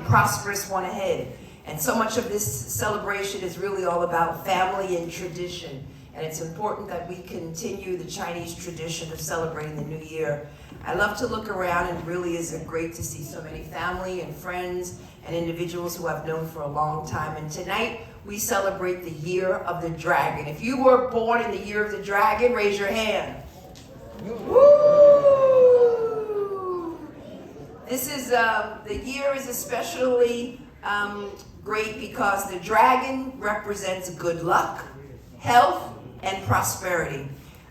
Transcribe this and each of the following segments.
prosperous one ahead. And so much of this celebration is really all about family and tradition. And it's important that we continue the Chinese tradition of celebrating the New Year. I love to look around, and it really is great to see so many family and friends and individuals who I've known for a long time. And tonight, we celebrate the Year of the Dragon. If you were born in the Year of the Dragon, raise your hand. Woo! This is, the year is especially great because the dragon represents good luck, health, and prosperity.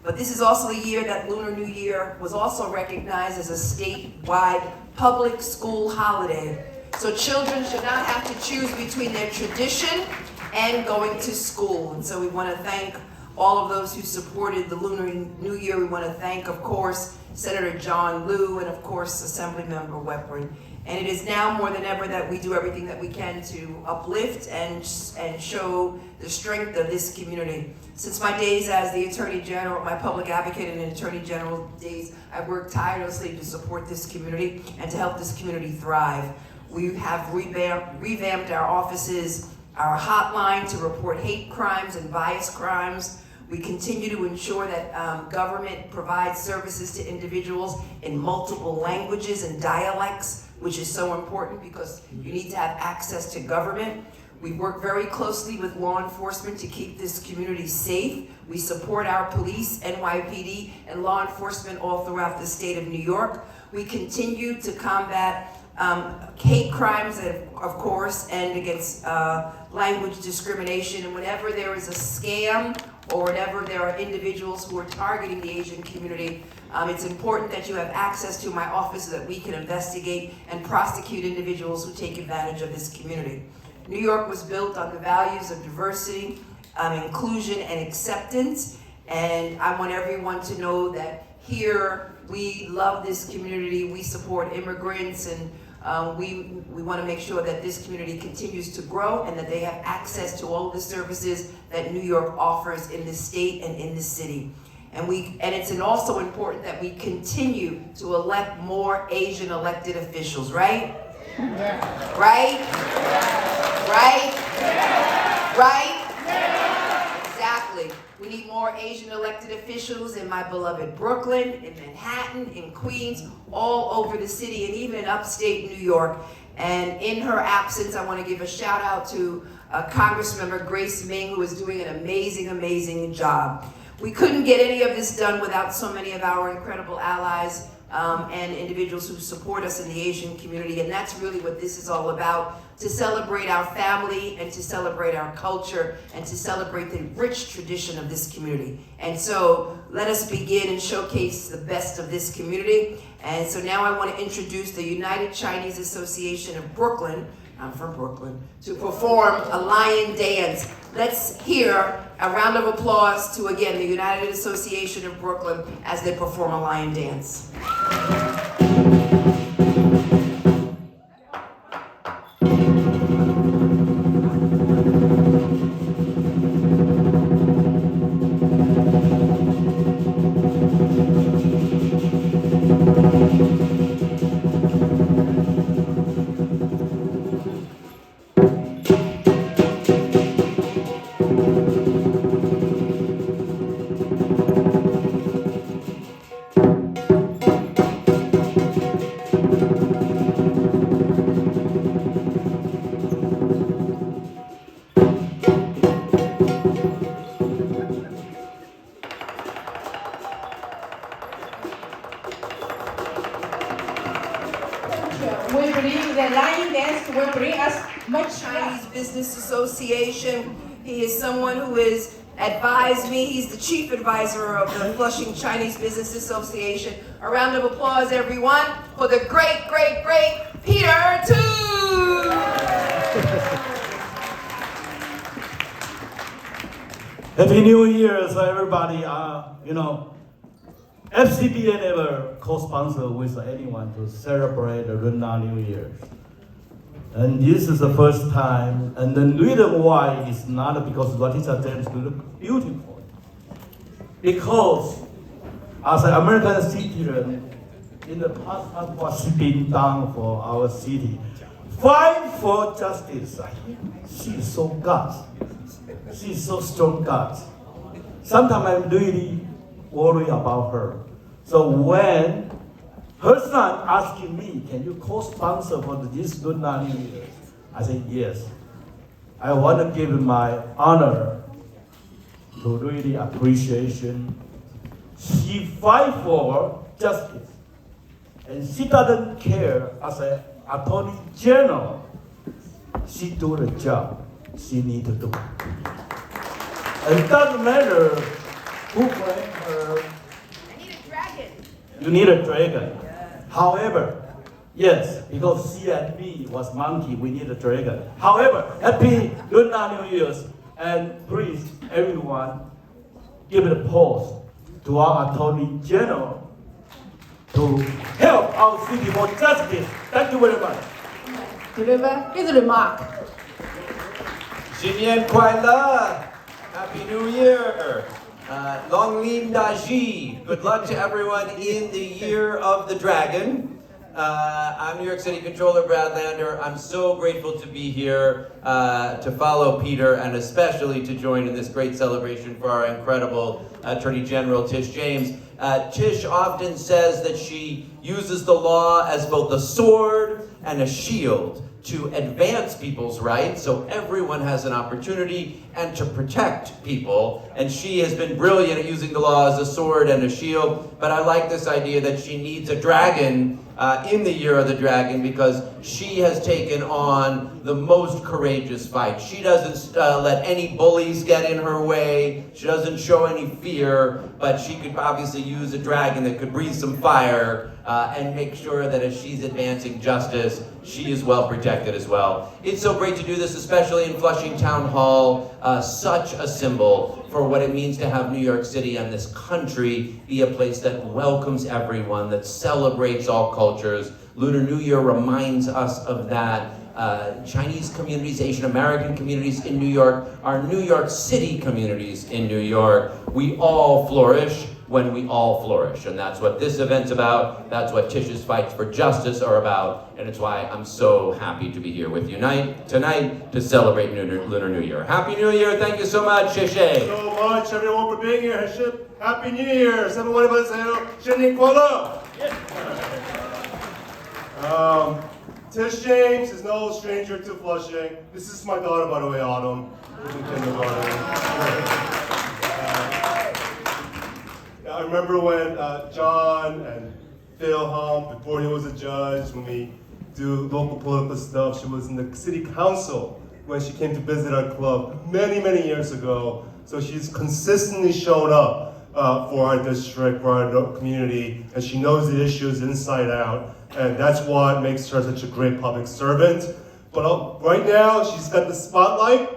But this is also the year that Lunar New Year was also recognized as a statewide public school holiday. So children should not have to choose between their tradition and going to school. And so we want to thank all of those who supported the Lunar New Year. We want to thank, of course, Senator John Liu and, of course, Assemblymember Weprin. And it is now more than ever that we do everything that we can to uplift and show the strength of this community. Since my days as the Attorney General, my public advocate and Attorney General days, I've worked tirelessly to support this community and to help this community thrive. We have revamped our offices, our hotline to report hate crimes and bias crimes. We continue to ensure that government provides services to individuals in multiple languages and dialects, which is so important because you need to have access to government. We work very closely with law enforcement to keep this community safe. We support our police, NYPD, and law enforcement all throughout the state of New York. We continue to combat hate crimes, of course, and against language discrimination. And whenever there is a scam or whenever there are individuals who are targeting the Asian community, it's important that you have access to my office so that we can investigate and prosecute individuals who take advantage of this community. New York was built on the values of diversity, inclusion, and acceptance. And I want everyone to know that here we love this community, we support immigrants, and we want to make sure that this community continues to grow and that they have access to all the services that New York offers in the state and in the city. And it's also important that we continue to elect more Asian elected officials, right? Yeah. Right? Yeah. Right? Yeah. Right? Yeah. Exactly. We need more Asian elected officials in my beloved Brooklyn, in Manhattan, in Queens, all over the city, and even in upstate New York. And in her absence, I want to give a shout out to Congressmember Grace Ming, who is doing an amazing, amazing job. We couldn't get any of this done without so many of our incredible allies and individuals who support us in the Asian community, and that's really what this is all about, to celebrate our family and to celebrate our culture and to celebrate the rich tradition of this community. And so let us begin and showcase the best of this community. And so now I want to introduce the United Chinese Association of Brooklyn, I'm from Brooklyn, to perform a lion dance. Let's hear a round of applause to, again, the United Association of Brooklyn as they perform a lion dance. We believe the lion dance will bring us much Chinese Business Association. He is someone who has advised me. He's the chief advisor of the Flushing Chinese Business Association. A round of applause, everyone, for the great, great, great Peter Tu. Happy New Year, so everybody. FCBN never co-sponsor with anyone to celebrate the Lunar New Year. And this is the first time, and the reason why is not because Letitial dance look beautiful. Because as an American citizen, in the past, what has been done for our city, fight for justice. She's so guts. She's so strong guts. Sometimes I'm really worried about her. So when her son asking me, can you co-sponsor for this Lunar New Year? I said, yes. I want to give my honor to really appreciation. She fight for justice. And she doesn't care as an attorney general. She do the job she need to do. And it doesn't matter who blame her. I need a dragon. You need a dragon. However, yes, because she and me was monkey, we need a dragon. However, happy Lunar New Year's, and please, everyone, give it a pause to our Attorney General to help our city for justice. Thank you very much. Deliver his remark. 新年快乐! Happy New Year! Long Lin Da Ji. Good luck to everyone in the year of the dragon. I'm New York City Controller Brad Lander. I'm so grateful to be here to follow Peter and especially to join in this great celebration for our incredible Attorney General Tish James. Tish often says that she uses the law as both a sword and a shield to advance people's rights, so everyone has an opportunity, and to protect people. And she has been brilliant at using the law as a sword and a shield, but I like this idea that she needs a dragon in the year of the dragon because she has taken on the most courageous fight. She doesn't let any bullies get in her way. She doesn't show any fear, but she could obviously use a dragon that could breathe some fire and make sure that as she's advancing justice, she is well protected as well. It's so great to do this, especially in Flushing Town Hall, such a symbol for what it means to have New York City and this country be a place that welcomes everyone, that celebrates all cultures. Lunar New Year reminds us of that. Chinese communities, Asian American communities in New York, our New York City communities in New York. We all flourish when we all flourish, and that's what this event's about. That's what Tish's fights for justice are about, and it's why I'm so happy to be here with you tonight to celebrate Lunar New Year. Happy New Year! Thank you so much, Tish. So much, everyone, for being here. Happy New Year! Everyone, 신년快乐! Tish James is no stranger to Flushing. This is my daughter, by the way, Autumn. Who's in kindergarten. I remember when John and Phil Hump, before he was a judge, when we do local political stuff, she was in the city council when she came to visit our club many, many years ago. So she's consistently shown up for our district, for our community, and she knows the issues inside out. And that's what makes her such a great public servant. But right now, she's got the spotlight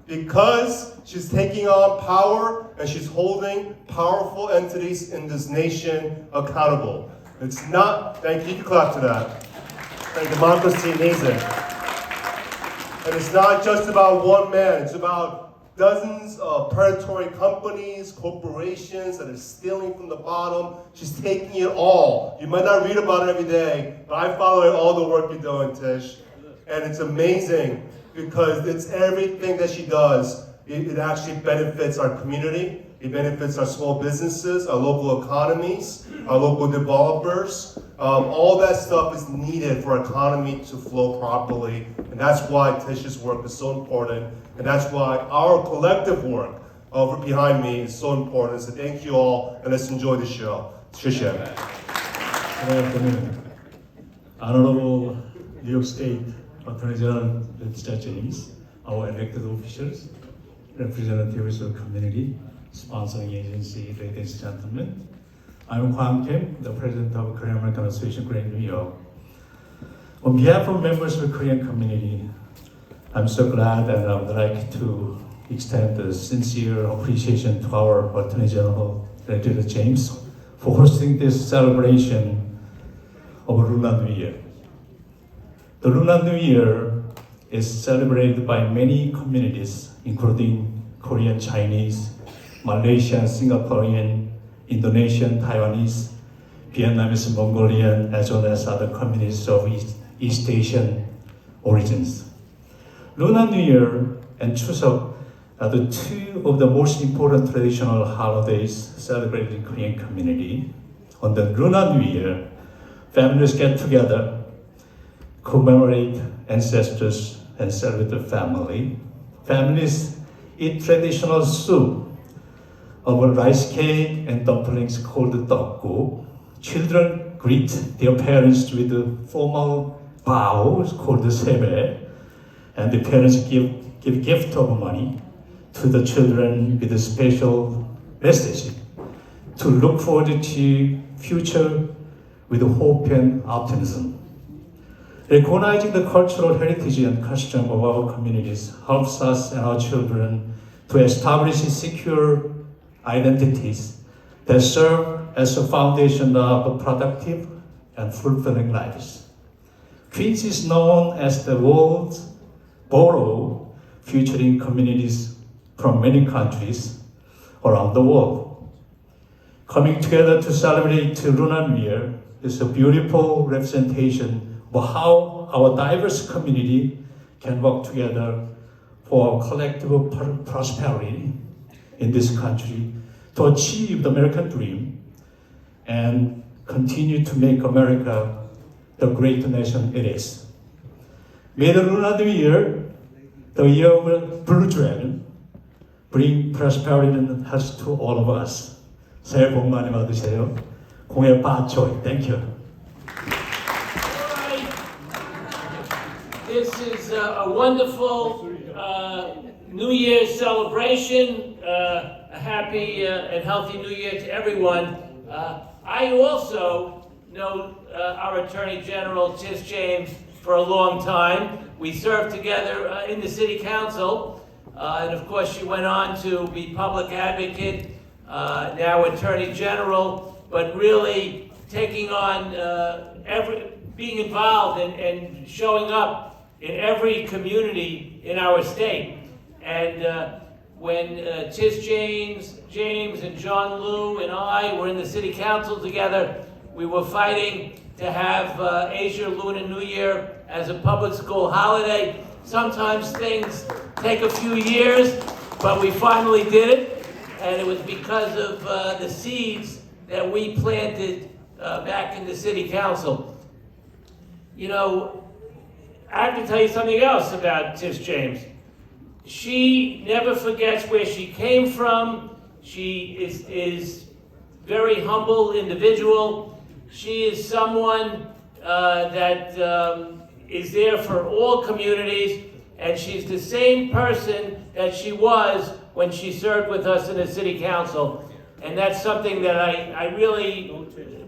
because she's taking on power and she's holding powerful entities in this nation accountable. It's not, thank you, you can clap to that. And democracy needs it. And it's not just about one man, it's about dozens of predatory companies, corporations that are stealing from the bottom. She's taking it all. You might not read about it every day, but I follow all the work you're doing, Tish. And it's amazing because it's everything that she does. It actually benefits our community. It benefits our small businesses, our local economies, our local developers. All that stuff is needed for our economy to flow properly. And that's why Tish's work is so important. And that's why our collective work over behind me is so important. So thank you all, and let's enjoy the show. Good afternoon. Honorable New York State Attorney General Letitial James, our elected officials, representatives of the community, sponsoring agency, ladies and gentlemen. I'm Kwang Kim, the president of Korean American Association, Korea, New York. On behalf of members of the Korean community, I'm so glad and I would like to extend a sincere appreciation to our Attorney General, Letitial James, for hosting this celebration of Lunar New Year. The Lunar New Year is celebrated by many communities, including Korean, Chinese, Malaysian, Singaporean, Indonesian, Taiwanese, Vietnamese, Mongolian, as well as other communities of East Asian origins. Lunar New Year and Chuseok are the two of the most important traditional holidays celebrated in Korean community. On the Lunar New Year, families get together, commemorate ancestors, and celebrate the family. Families eat traditional soup of a rice cake and dumplings called tteokguk. Children greet their parents with a formal bow called sebe, and the parents give gift of money to the children with a special message to look forward to future with hope and optimism. Recognizing the cultural heritage and custom of our communities helps us and our children to establish secure identities that serve as a foundation of productive and fulfilling lives. Queens is known as the world's borough, featuring communities from many countries around the world. Coming together to celebrate Lunar New Year is a beautiful representation of how our diverse community can work together for our collective prosperity in this country to achieve the American dream and continue to make America the great nation it is. May the Lunar New Year, the year of the Blue Dragon, bring prosperity and health to all of us. 새해 복 많이 받으세요. 공예 빠초이. Thank you. This is a wonderful New Year's celebration. A happy and healthy New Year to everyone. I also know our Attorney General, Tis James, for a long time. We served together in the City Council, and of course she went on to be public advocate, now Attorney General, but really taking on being involved and showing up in every community in our state. And when Tis James and John Liu and I were in the City Council together, we were fighting to have Asia Lunar New Year as a public school holiday. Sometimes things take a few years, but we finally did it, and it was because of the seeds that we planted back in the City Council. You know, I have to tell you something else about Tis James. She never forgets where she came from. She is very humble individual. She is someone that is there for all communities, and she's the same person that she was when she served with us in the City Council. And that's something that I really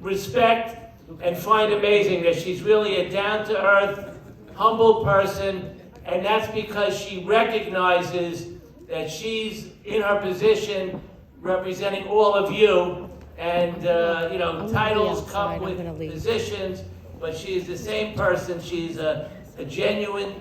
respect and find amazing, that she's really a down-to-earth, humble person, and that's because she recognizes that she's in her position representing all of you, and you know, titles come with positions, but she is the same person. She's a genuine,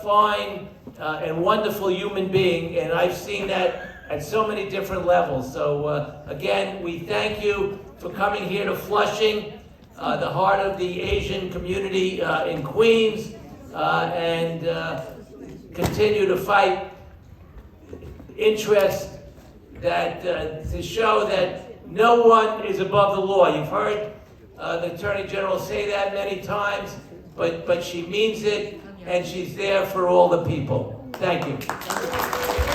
fine, and wonderful human being, and I've seen that at so many different levels. So again, we thank you for coming here to Flushing, the heart of the Asian community in Queens, and continue to fight interest that to show that no one is above the law. You've heard the Attorney General say that many times, but she means it, and she's there for all the people. Thank you.